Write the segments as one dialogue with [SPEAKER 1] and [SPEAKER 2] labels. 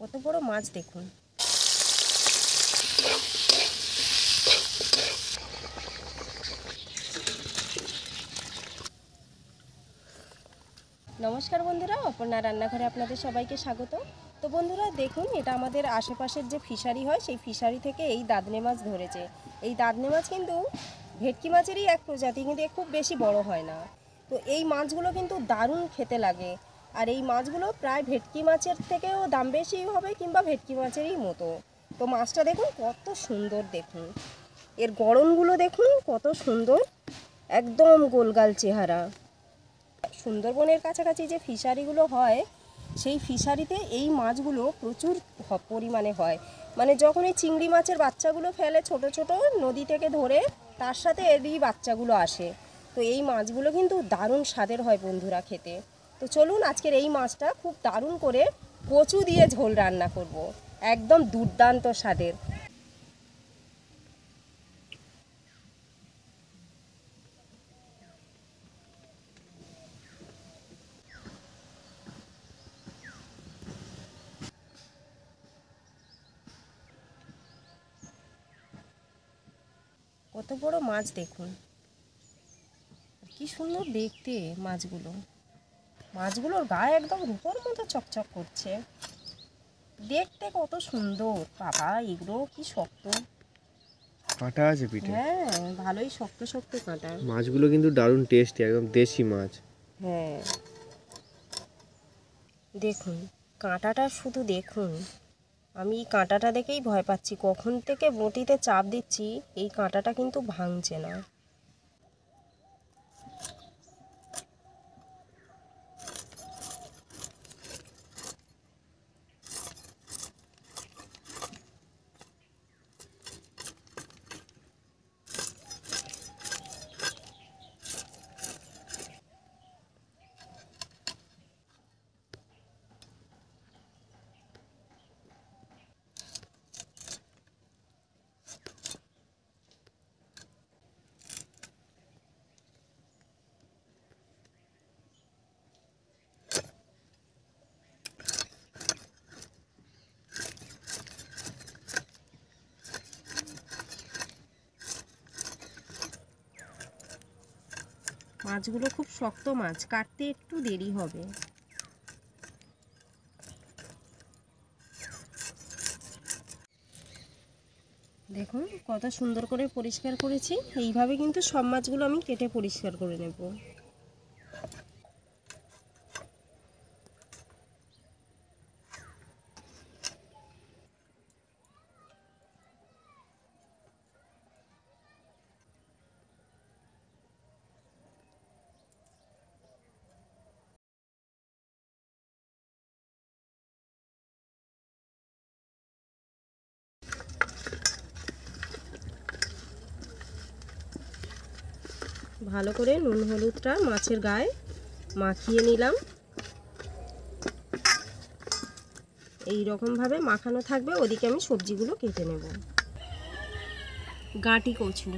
[SPEAKER 1] কত বড় মাছ দেখুন। নমস্কার বন্ধুরা, অপর্ণা রান্নাঘরে আপনাদের সবাইকে স্বাগত। তো বন্ধুরা দেখুন, এটা আমাদের আশেপাশের যে ফিশারি হয় সেই ফিশারি থেকে এই দাদনে মাছ ধরেছে। এই দাদনে মাছ কিন্তু ভেটকি মাছেরই এক প্রজাতি, কিন্তু খুব বেশি বড় হয় না। তো এই মাছগুলো কিন্তু দারুণ খেতে লাগে। আর এই মাছগুলো প্রায় ভেটকি মাছের থেকেও দাম বেশি হবে, কিংবা ভেটকি মাছেরই মতো। তো মাছটা দেখুন কত সুন্দর, দেখুন এর গড়নগুলো দেখুন কত সুন্দর, একদম গোলগাল চেহারা। সুন্দরবনের কাছাকাছি যে ফিশারিগুলো হয় সেই ফিশারিতে এই মাছগুলো প্রচুর পরিমাণে হয়। মানে যখন এই চিংড়ি মাছের বাচ্চাগুলো ফেলে ছোট ছোট নদী থেকে ধরে, তার সাথে এরই বাচ্চাগুলো আসে। তো এই মাছগুলো কিন্তু দারুণ স্বাদের হয় বন্ধুরা খেতে। তো চলুন আজকের এই মাছটা খুব দারুণ করে কচু দিয়ে ঝোল রান্না করব, একদম দুর্দান্ত স্বাদের। কত বড় মাছ দেখুন, কি সুন্দর দেখতে মাছগুলো। মাছগুলোর গায়ে একদম রূপোর মতো চকচক করছে, দেখতে কত সুন্দর। বাবা এগুলো কি শক্ত,
[SPEAKER 2] কাঁটা আছে পিঠে।
[SPEAKER 1] হ্যাঁ ভালোই শক্ত শক্ত কাঁটা।
[SPEAKER 2] মাছগুলো কিন্তু দারুণ টেস্টি, একদম দেশি মাছ।
[SPEAKER 1] হ্যাঁ দেখুন কাঁটাটা শুধু দেখুন, আমি এই কাঁটাটা দেখেই ভয় পাচ্ছি। কখন থেকে বটিতে চাপ দিচ্ছি, এই কাঁটাটা কিন্তু ভাঙছে না। মাছগুলো খুব শক্ত মাছ, কাটতে একটু দেরি হবে। দেখুন কত সুন্দর করে পরিষ্কার করেছি। এইভাবে কিন্তু সব মাছগুলো আমি কেটে পরিষ্কার করে নেব। ভালো করে নুন হলুদটা মাছের গায়ে মাখিয়ে নিলাম। এই রকমভাবে মাখানো থাকবে, ওদিকে আমি সবজিগুলো কেটে নেব। গাঁটি কচু,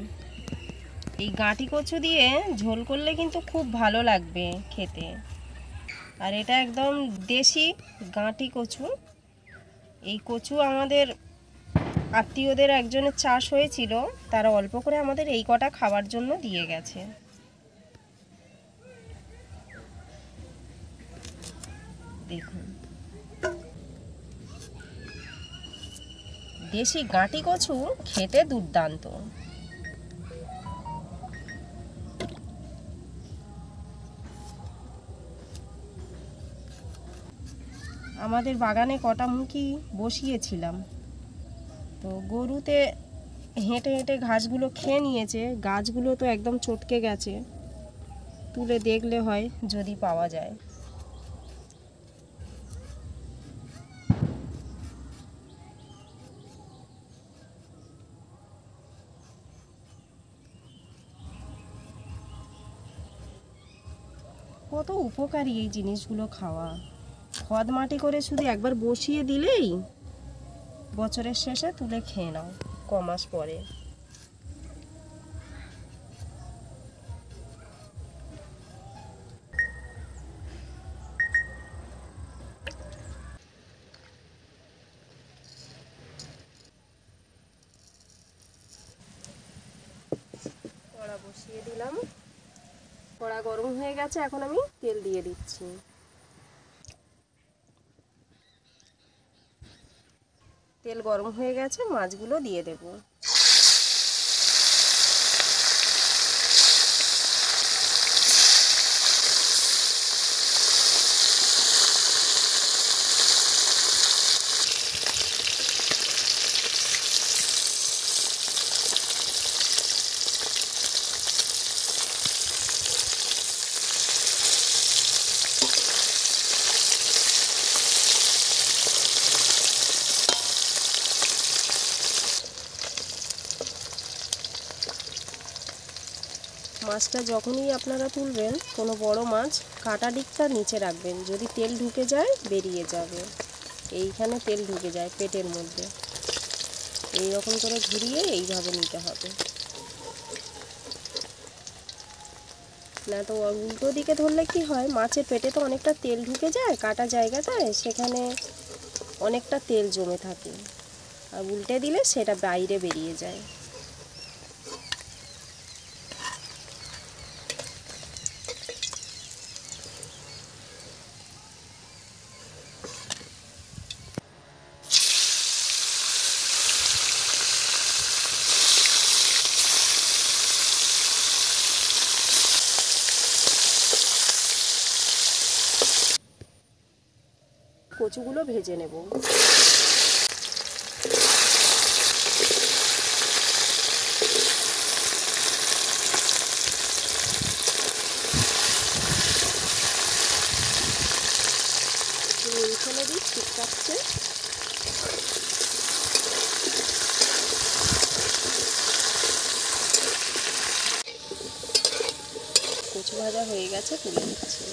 [SPEAKER 1] এই গাঁটি কচু দিয়ে ঝোল করলে কিন্তু খুব ভালো লাগবে খেতে। আর এটা একদম দেশি গাঁটি কচু। এই কচু আমাদের আত্মীয়দের একজনের চাষ হয়েছিল, তারা অল্প করে আমাদের এই কটা খাবার জন্য দিয়ে গেছে। দেখুন দেশি গাঁটি কচু খেতে দুর্দান্ত। আমাদের বাগানে কটা মুখি বসিয়েছিলাম, তো গরুতে হেঁটে হেঁটে ঘাসগুলো খেয়ে নিয়েছে। গাছগুলো তো একদম চটকে গেছে, তুলে দেখলে হয় যদি পাওয়া যায়। কত উপকারী এই জিনিসগুলো খাওয়া। খদ মাটি করে শুধু একবার বসিয়ে দিলেই বছরের শেষে তুলে খেয়ে নাও কমাস পরে। বসিয়ে দিলাম, কড়া গরম হয়ে গেছে, এখন আমি তেল দিয়ে দিচ্ছি। তেল গরম হয়ে গেছে, মাছগুলো দিয়ে দেব। মাছটা যখনই আপনারা তুলবেন, কোনো বড় মাছ কাটা দিকটা নিচে রাখবেন, যদি তেল ঢুকে যায় বেরিয়ে যাবে। এইখানে তেল ঢুকে যায় পেটের মধ্যে, এই রকম করে ঘুরিয়ে এইভাবে নিতে হবে, না তো উল্টো দিকে ধরলে কি হয়, মাছের পেটে তো অনেকটা তেল ঢুকে যায়, কাটা জায়গাটায় সেখানে অনেকটা তেল জমে থাকে, আর উল্টে দিলে সেটা বাইরে বেরিয়ে যায়। কচুগুলো ভেজে নেব। নুন ফেলে দিই, চিটকাচ্ছে। কচু ভাজা হয়ে গেছে, তুলে দিচ্ছি।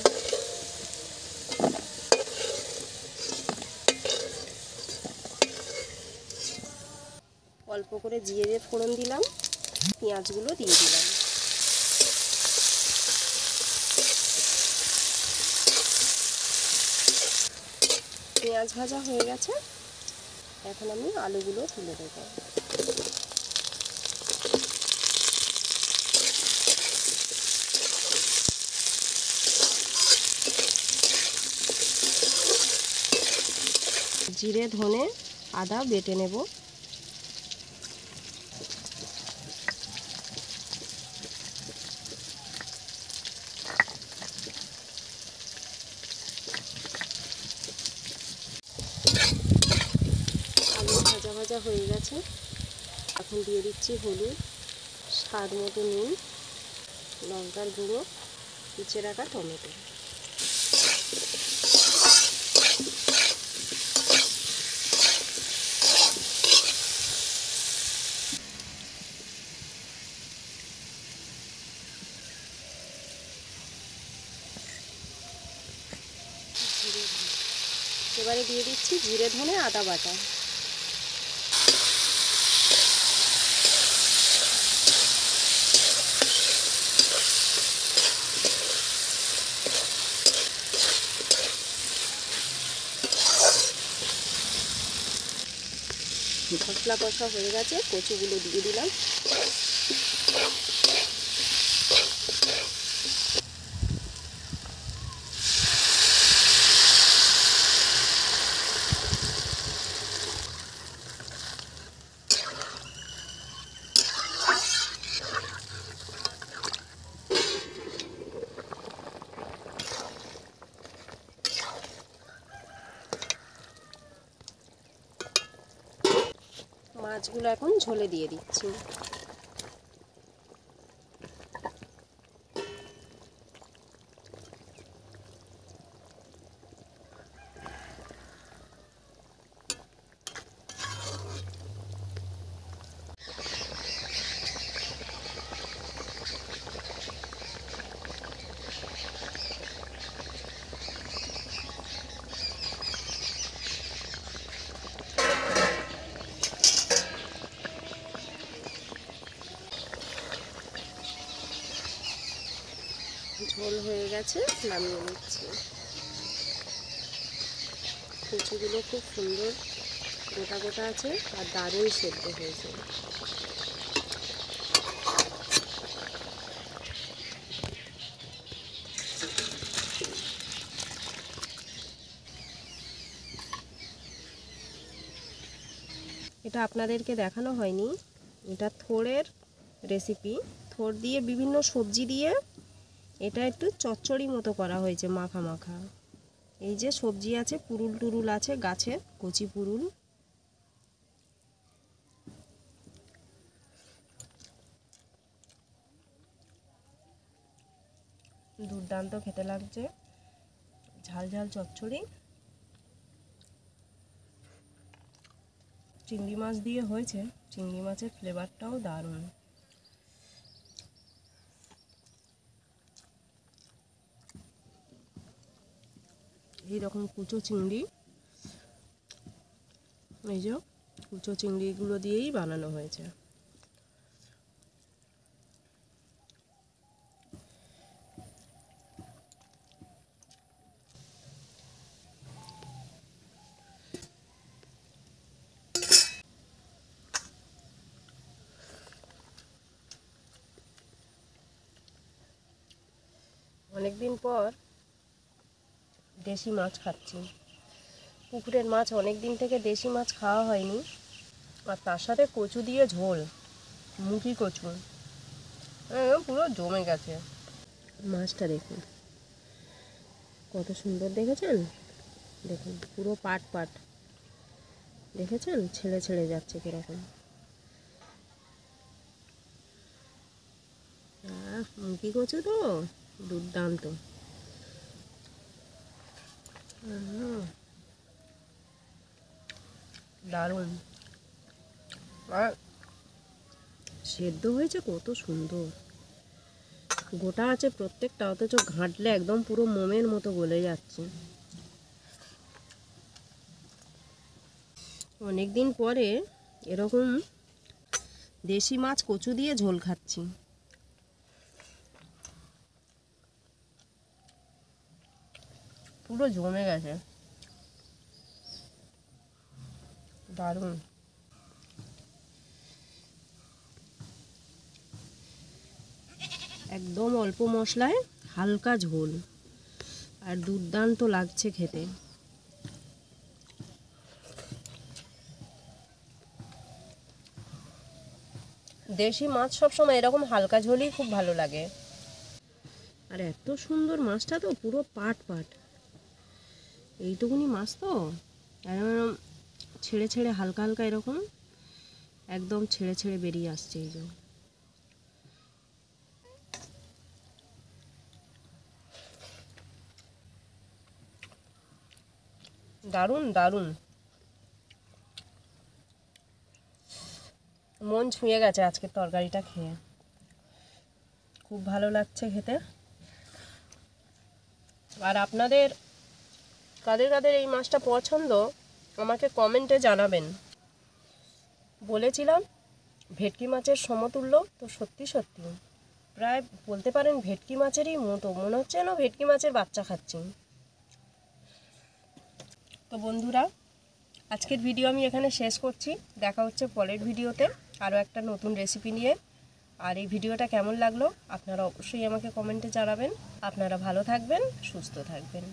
[SPEAKER 1] অল্প করে জিরে ফোড়ন দিলাম, পেঁয়াজগুলো দিয়ে দিলাম। পেঁয়াজ ভাজা হয়ে গেছে, এখন আমি আলুগুলো তুলে দেব। জিরে ধনে আদা বেটে নেব। আলু ভাজা ভাজা হয়ে গেছে, এখন দিয়ে দিচ্ছি হলুদ, স্বাদ মতো নুন, লঙ্কার গুঁড়ো, কুচে রাখা টমেটো। এবারে দিয়ে দিচ্ছি জিরে ধনে আদা বাটা। মশলা কষা হয়ে গেছে, কচুগুলো দিয়ে দিলাম। মাছগুলো এখন ঝোলে দিয়ে দিচ্ছি। ঝোল হয়ে গেছে, নামিয়ে নিচ্ছি। কচুগুলো খুব সুন্দর গোটা গোটা আছে আর দারুণ সেদ্ধ হয়েছে। এটা আপনাদেরকে দেখানো হয়নি, এটা থোড়ের রেসিপি। থোড় দিয়ে বিভিন্ন সবজি দিয়ে এটা একটু চচ্চড়ি মতো করা হয়েছে, মাখা মাখা। এই যে সবজি আছে, পুরুল টুরুল আছে গাছের, কচি পুরুল। দুর্দান্ত খেতে লাগছে, ঝাল ঝাল চচ্চড়ি। চিংড়ি মাছ দিয়ে হয়েছে, চিংড়ি মাছের ফ্লেভারটাও দারুণ। এইরকম কুচো চিংড়ি, এই যে কুচো চিংড়িগুলো দিয়েই বানানো হয়েছে। অনেকদিন পর দেশি মাছ খাচ্ছি। পুকুরের মাছ অনেক দিন থেকে দেশি মাছ খাওয়া হয়নি, আর তার সাথে কচু দিয়ে ঝোল, মুখি কচু, পুরো জমে গেছে। মাছটা দেখুন কত সুন্দর, দেখেছেন? দেখুন পুরো পাট পাট, দেখেছেন? ছেড়ে ছেড়ে যাচ্ছে কীরকম। মুখি কচু তো দুর্দান্ত। দারুণ, আর সেদ্ধ হয়েছে কত সুন্দর, গোটা আছে প্রত্যেকটা, অথচ ঘাঁটলে একদম পুরো মোমের মতো গলে যাচ্ছে। অনেকদিন পরে এরকম দেশি মাছ কচু দিয়ে ঝোল খাচ্ছি। পুরো জমে গেছে, দারুণ। একদম অল্প মশলায় হালকা ঝোল, আর দুর্দান্ত লাগছে খেতে। দেশি মাছ সবসময় এরকম হালকা ঝোলই খুব ভালো লাগে। আর এত সুন্দর মাছটা তো পুরো পাট পাট, এইটুকুনি মাছ তো এরকম ছেড়ে ছেড়ে হালকা হালকা এরকম একদম ছেড়ে ছেড়ে বেরিয়ে আসছে। এই যে দারুণ দারুণ, মন ছুঁয়ে গেছে আজকের তরকারিটা খেয়ে, খুব ভালো লাগছে খেতে। আর আপনাদের কাদের কাদের এই মাছটা পছন্দ আমাকে কমেন্টে জানাবেন। বলেছিলাম ভেটকি মাছের সমতুল্য, তো সত্যি সত্যি প্রায় বলতে পারেন ভেটকি মাছেরই মতো, মনে হচ্ছে না ভেটকি মাছের বাচ্চা খাচ্ছি। তো বন্ধুরা, আজকের ভিডিও আমি এখানে শেষ করছি। দেখা হচ্ছে পরের ভিডিওতে আরও একটা নতুন রেসিপি নিয়ে। আর এই ভিডিওটা কেমন লাগলো আপনারা অবশ্যই আমাকে কমেন্টে জানাবেন। আপনারা ভালো থাকবেন, সুস্থ থাকবেন।